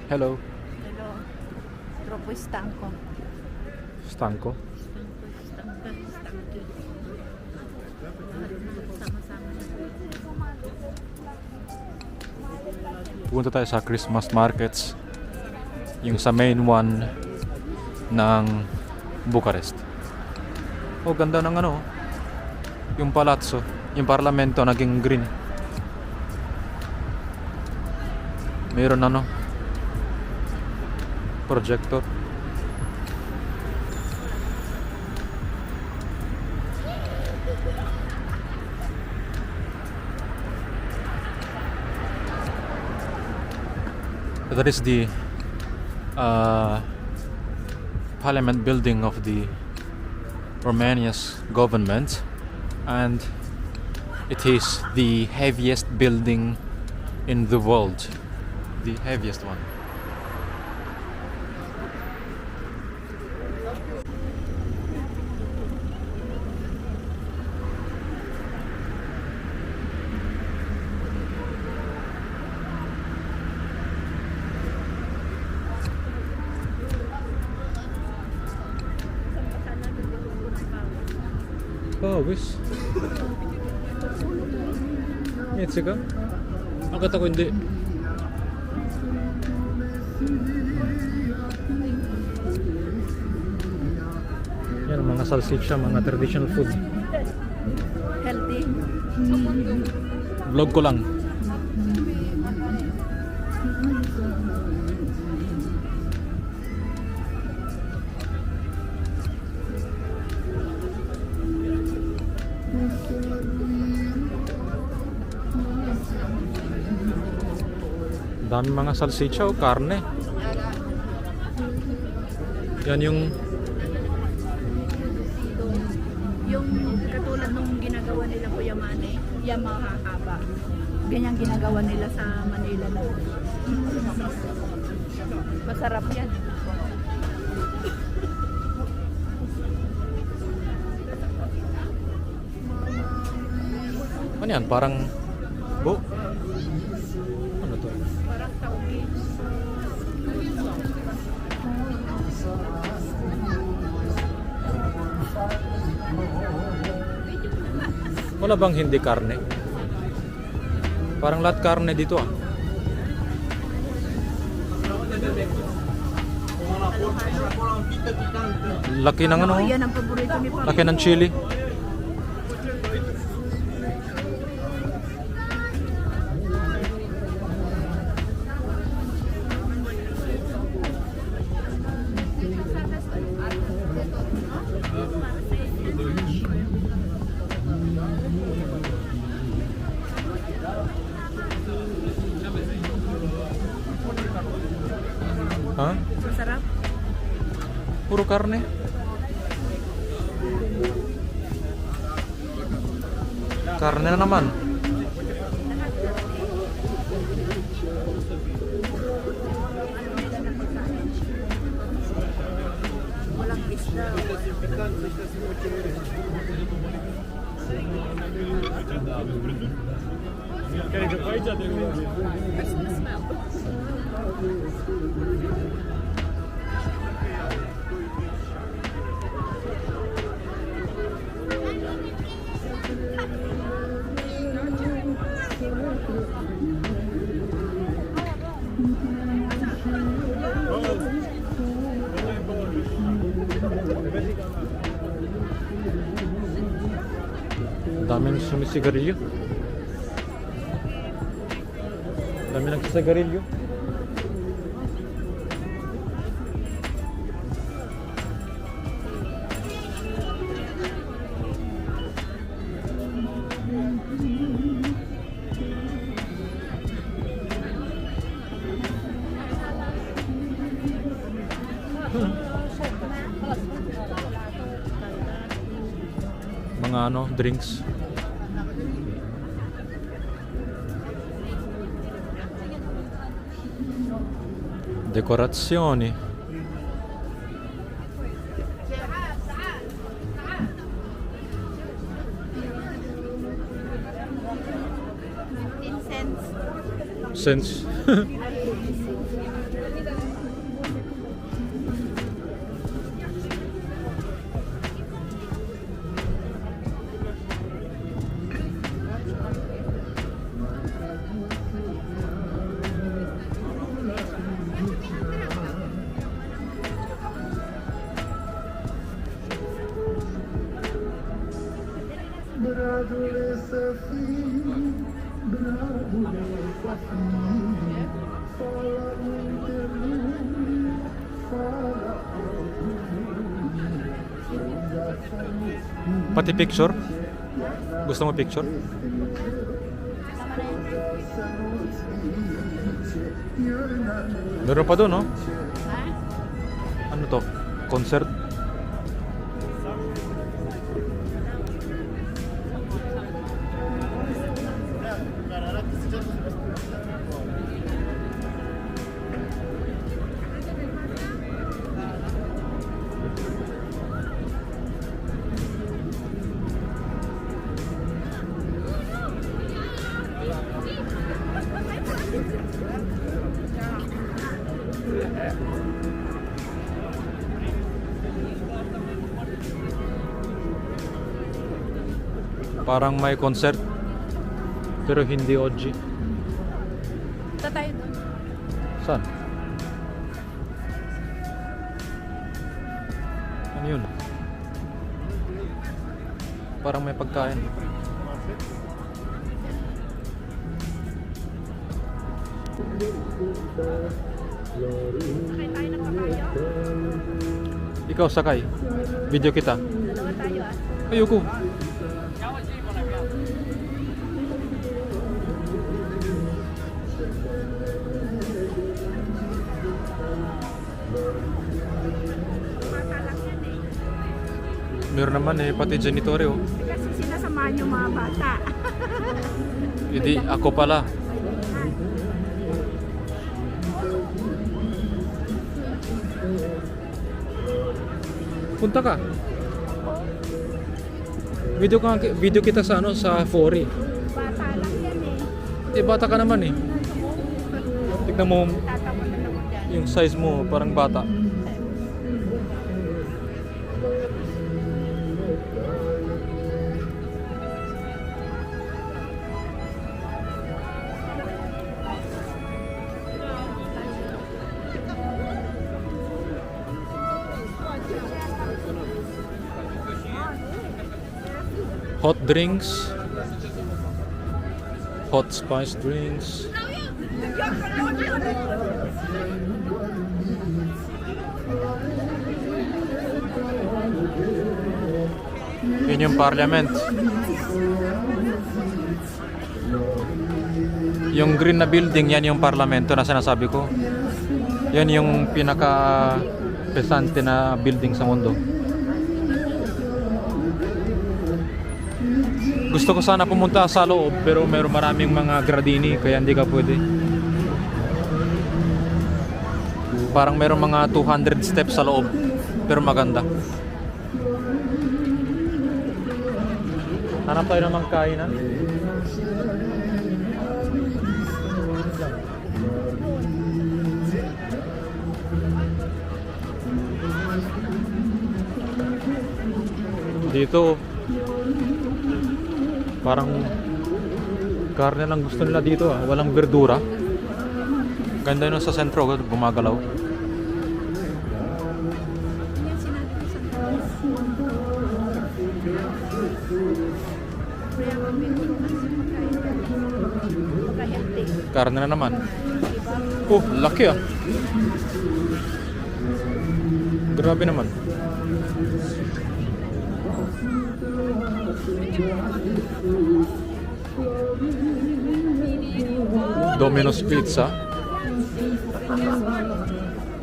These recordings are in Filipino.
Hello. Hello. Troppo stanco. Stanco. Stanco. Sama-sama na. Pupunta tayo sa Christmas markets. Yung sa main one ng Bucharest. Oh, ganda ng ano. Yung palazzo. Yung parlamento naging green. Mayroon ano. Projector. That is the parliament building of the Romania's government, and it is the heaviest building in the world, the heaviest one. Pawis. Mitsi ka? Akata ko hindi. Yan, mga salsiccia, mga traditional food. Healthy. Vlog ko lang. Dami mga salsiccia o karne. Yan yung Yung katulad nung ginagawa nila Kuya Mane, yung mahahaba. Ganyan ginagawa nila sa Manila lang. Masarap yan. ano yan? Parang ano to? Parang tauge. Wala bang hindi karne? Parang lahat karne dito ah. Laki ng ano? Yan ang paborito ni Papa. Laki ng chili. Ha? Masarap. Puro karne. Karne na naman. Walang isda. Daming sumisigarilyo. Dami nagsisigarilyo. Mga ano, drinks. Decorazioni. Incense. Sense. Pati picture? Gusto mo picture? Meron pa doon, no? Ha? Ano to? Concert? Parang may concert pero hindi OG. Punta tayo doon. Saan? Ano yun? Parang may pagkain. Sakay tayo ng kabayo. Ikaw sakay. Video kita. Dalawa tayo ah. Ayoko. Bata lang yan eh. Meron naman eh, pati janitore oh. Kasi sinasamahan yung mga bata. Hindi, ako pala. Punta ka. Video kita sa ano sa Fori. Bata lang yan eh. Eh bata ka naman eh. Tignan mo Tatawa na ako dyan. yung size mo, parang bata. Hot drinks. Hot spice drinks. Yun yung parliament. Yung green na building, yan yung parlamento na sinasabi ko. Yan yung pinaka-pesante na building sa mundo. Gusto ko sana pumunta sa loob pero meron maraming mga gradini kaya hindi ka pwede. Parang meron mga 200 steps sa loob pero maganda. Hanap tayo ng mga kainan. Dito parang karne lang gusto nila dito ah. Walang verdura. Ganda yun sa sentro, gumagalaw. Yan sinabi ko sa taas. Kaya kami tulungan sa pagkain. Pagkahealthy. Karne na naman. Diba? Oh, laki ah. Grabe naman. Domino's Pizza.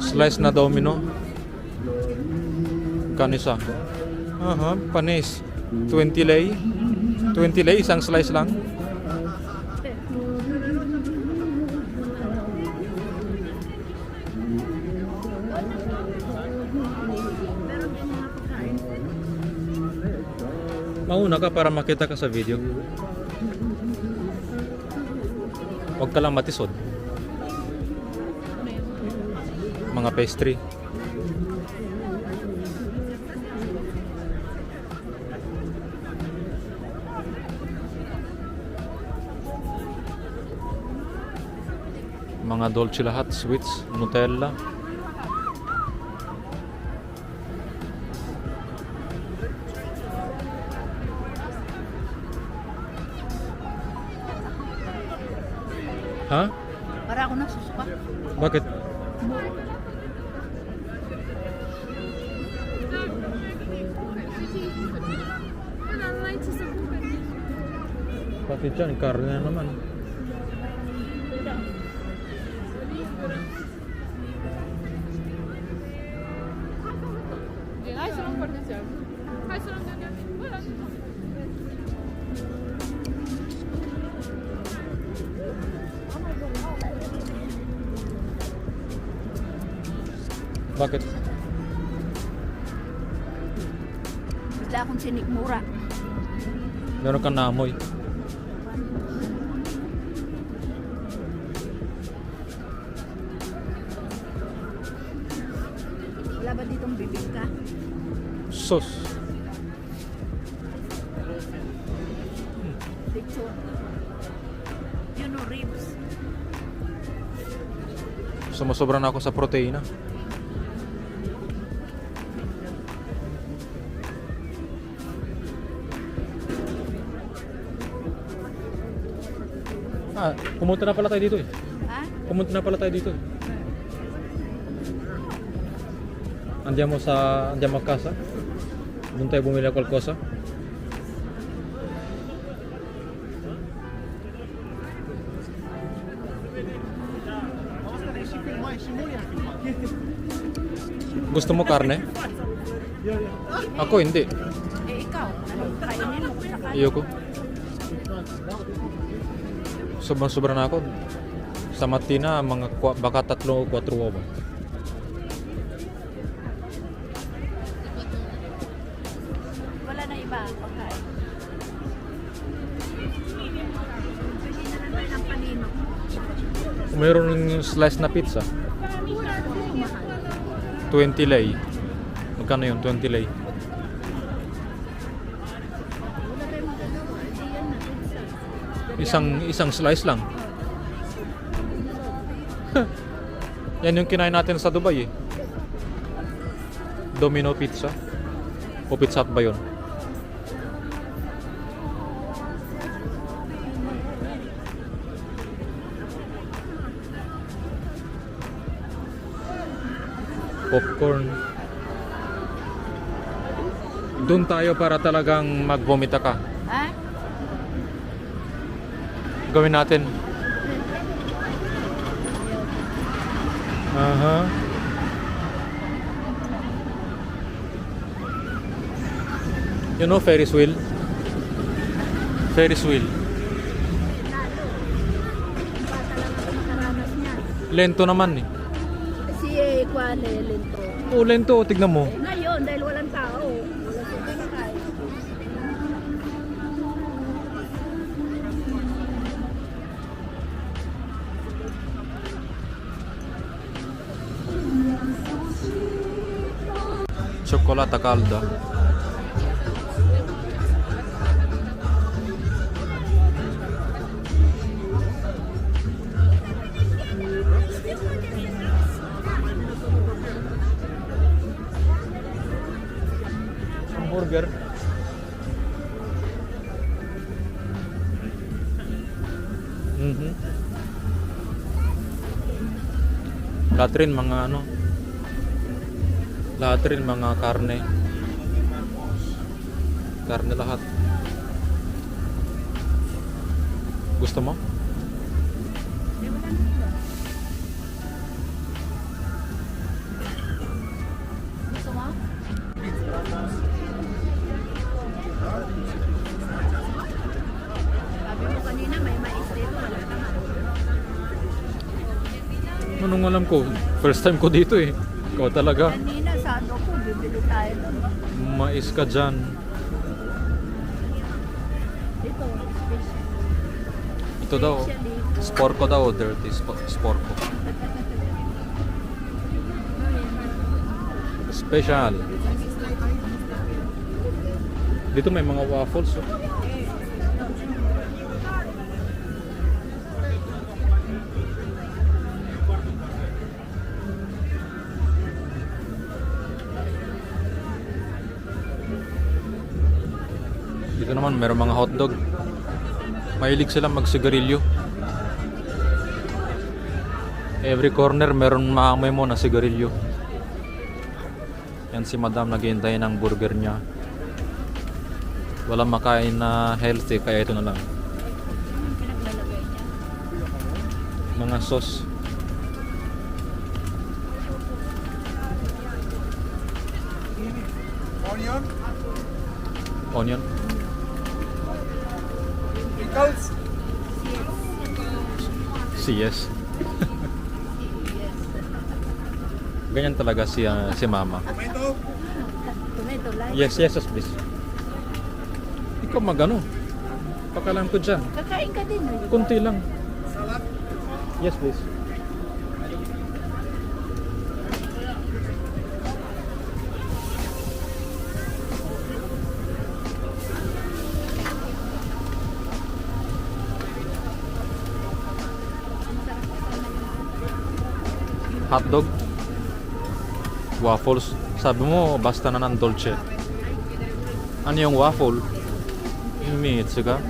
Slice na domino. Kanisa. Aha, panis. 20 lei. 20 lei, isang slice lang. Mauna ka para makita ka sa video. Huwag ka lang matisod. Mga pastry. Mga dolce lahat, sweets, Nutella. Ha? Para ako nagsusuka. Bakit? Pati dyan, karne na naman. Bakit? Bigla akong sinikmura. Meron kang naamoy. Wala ba ditong bibig ka? Sus. Lechon. You know, ribs. Sumusobra na ako sa proteina. Pumunta na pala tayo dito eh. Ha? Pumunta na pala tayo dito eh. Andiamo a casa. Doon tayo bumili ng qualcosa. Gusto mo karne? Ako hindi. Eh ikaw, anong kainin mo kung sakali? Ayoko. Sobrang na ako. Sa matina, baka 3 o 4 ba? Wala na iba ang pagkain. Bigyan na lang tayo ng panino. Kung mayroon ng slice na pizza, Mahal. 20 lei. Magkano yun? 20 lei. Wala tayong magagawa. Hindi yan na. Isang slice lang. Yan yung kinain natin sa Dubai eh. Domino Pizza. O Pizza Hut ba yun? Popcorn. Doon tayo para talagang mag-vomita ka. Ha? Gawin natin. Aha. You know Ferris wheel? Ferris wheel. Lalo. Ang bata lang ako makaranas niyan. Lento naman eh. Si Kwale, lento. Oh, lento. Tignan mo. Eh, ngayon, dahil walang tao, wala siya kinakain. Cioccolata calda. Hamburger. Lahat rin mga ano. Lahat rin mga karne. Karne lahat. Gusto mo? Eh, wala na iba. Gusto mo? Sabi mo kanina may mais dito, wala naman. Anong alam ko? First time ko dito eh. Ikaw talaga. Kanina sa ano ko, bibili tayo doon. Mais ka dyan. Dito, special. Ito daw. Sporco daw. Dirty sporco. Special. Dito may mga waffles. Oh. Dito naman meron mga hotdog. Mahilig sila magsigarilyo. Every corner meron maamoy mo na sigarilyo. Yan si madam naghihintay ng burger niya. Walang makain na healthy kaya ito na lang. Anong pinaglalagay niya? Mga sauce. Onion. Pickles. CS. Yes. Ganyan talaga si mama. Tomato. Tomato like. Yes, please. Ikaw magano? Pakalam ko dyan. Kakain ka din. Kunti lang. Salad. Yes, please. Hotdog. Waffles. Sabi mo, basta na ng dolce. Ano yung waffle? Mitsu ka?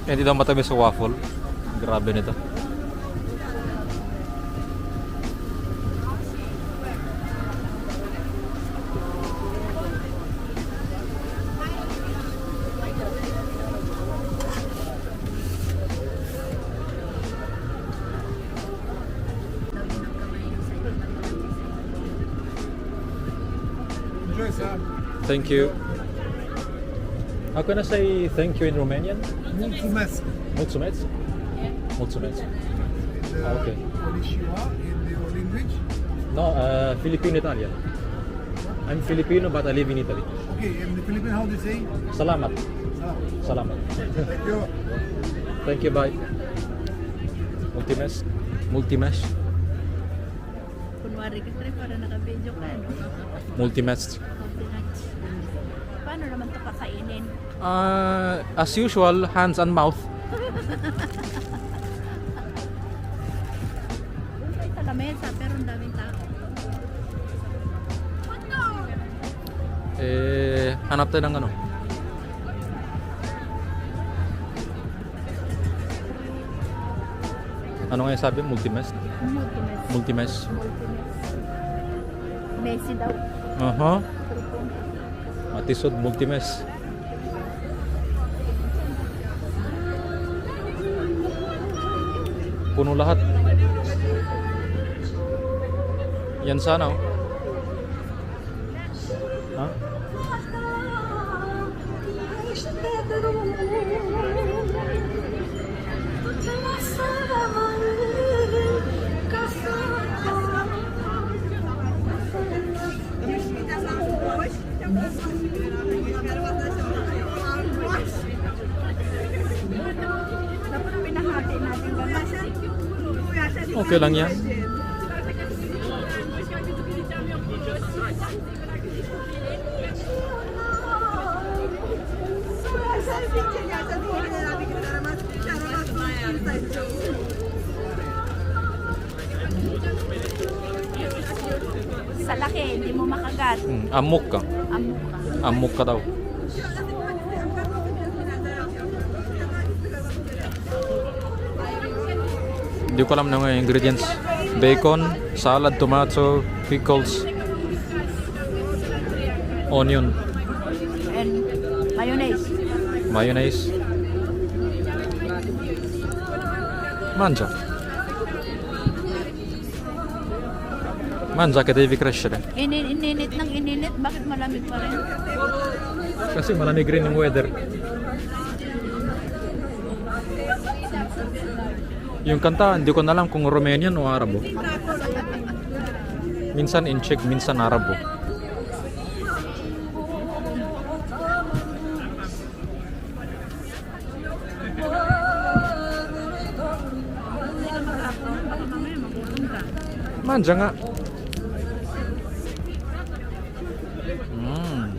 Hindi daw matamis sa waffle. Grabe nito. Enjoy, sir. Thank you. How can I say thank you in Romanian? Mulțumesc. Mulțumesc? Mulțumesc. Okay. Konnichiwa in your language. No, Filipino Italian. I'm Filipino but I live in Italy. Okay, in the Philippines, how do you say? Salamat. Salam. Salamat. Thank you. Thank you, bye. Multimesh. Multimesh. Kunwari ka tre para naka-video ka, no? Multimesh. Paano naman ito kakainin? As usual, hands and mouth. Doon tayo sa lamesa, pero ang daming tao. Hanap tayo ng ano? Ano nga yung sabi? Multimesh? Multimes. Multimesh. Messi daw. Aha. Matisod Multimesh. Puno lahat. Yan sana oh. Ha? Dapat pinahati natin ganun. Okay lang yan. Sa laki, hindi mo makagat. Amok ka. Amok ka. Amok ka daw. Hindi ko alam na mga ingredients. Bacon, salad, tomato, pickles, onion, And mayonnaise. mayonnaise. Mangia. Mangia che devi crescere. Ininit ng ininit, bakit malamig pa rin? Kasi malamig rin yung weather. Yung kanta, hindi ko na alam kung Romanian o Arabo. Minsan in Czech, minsan Arabo. Manja nga. Mm.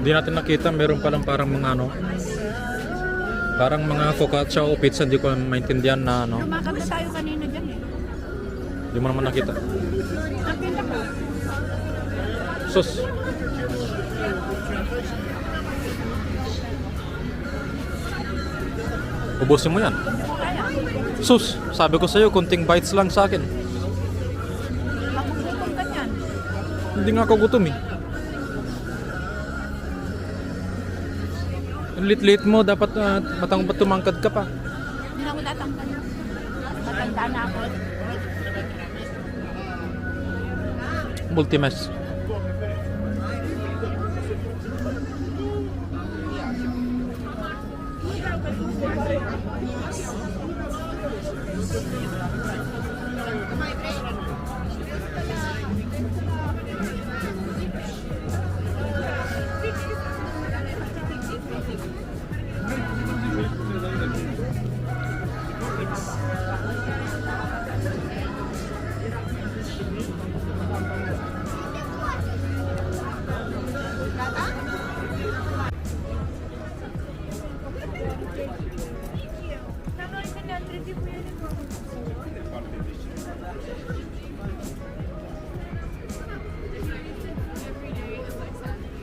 Hindi natin nakita, meron palang parang mga ano, parang mga focaccia o pizza, hindi ko maintindihan na ano. Lumakad na tayo kanina dyan eh. Hindi mo naman nakita. Nakita ko. Sus! Ubusin mo yan. Kaya. Sus! Sabi ko sa'yo, kunting bites lang sa akin. Makukumpong ka niyan. Hindi nga ako gutom eh. Ang lit-lit mo, dapat tumangkad ka pa. Hindi na ako tatangkan. Matanda na ako. Multimes.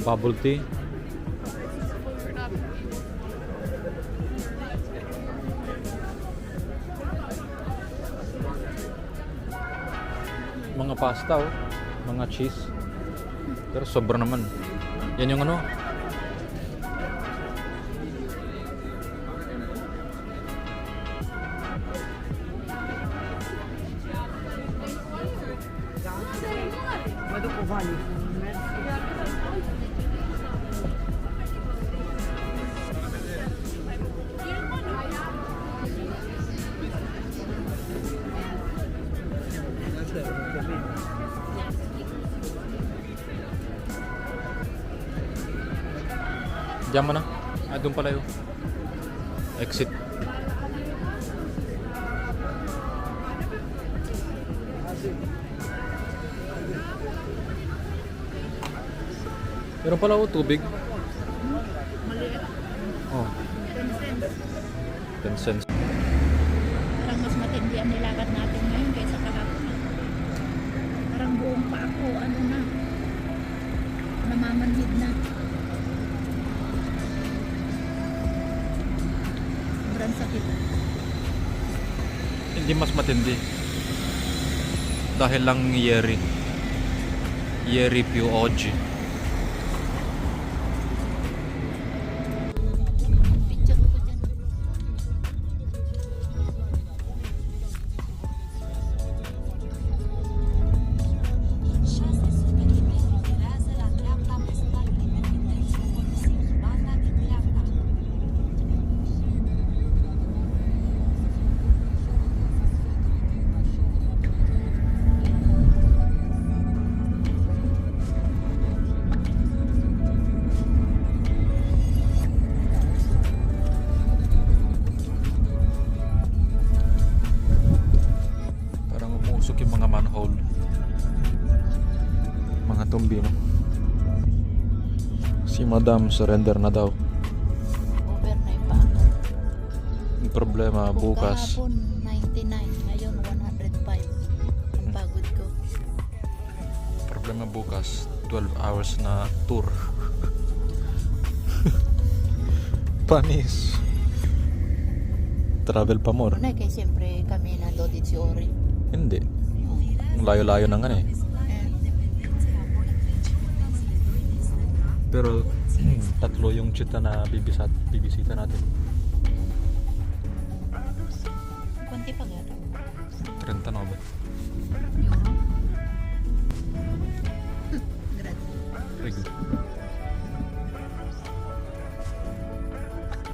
Bubble tea. Mga pasta oh, mga cheese. Pero sobra naman. Yan yung ano. Diyan mo na. Ah, doon pala yung exit. Meron pala oh, tubig. Maliit. Oh, 10 cents. 10 cents. Parang mas matindi ang nilakad natin ngayon kaysa kahapon. Parang buong pa ako, ano na. Namamanhid na. Sobrang sakit. Hindi mas matindi. Dahil lang Yeri. Yeri più oggi. Picture ko dyan. Шоссе суперименtre rasa la trappa postale per il suo banda di pirata. Parang umusok yung mga manhole. Mga tumbino. Si Madam surrender na daw. Over na yung pa ako. Yung problema bukas. Kahapon 99, ngayon 105. Ang pagod ko. Problema bukas 12 hours na tour. Panis. Travel pa more. Una kay siyempre kami na 12 ore. Hindi. Ang layo-layo na nga eh. Pero tatlo yung chita na bibisita natin. Kunti pa gano'n.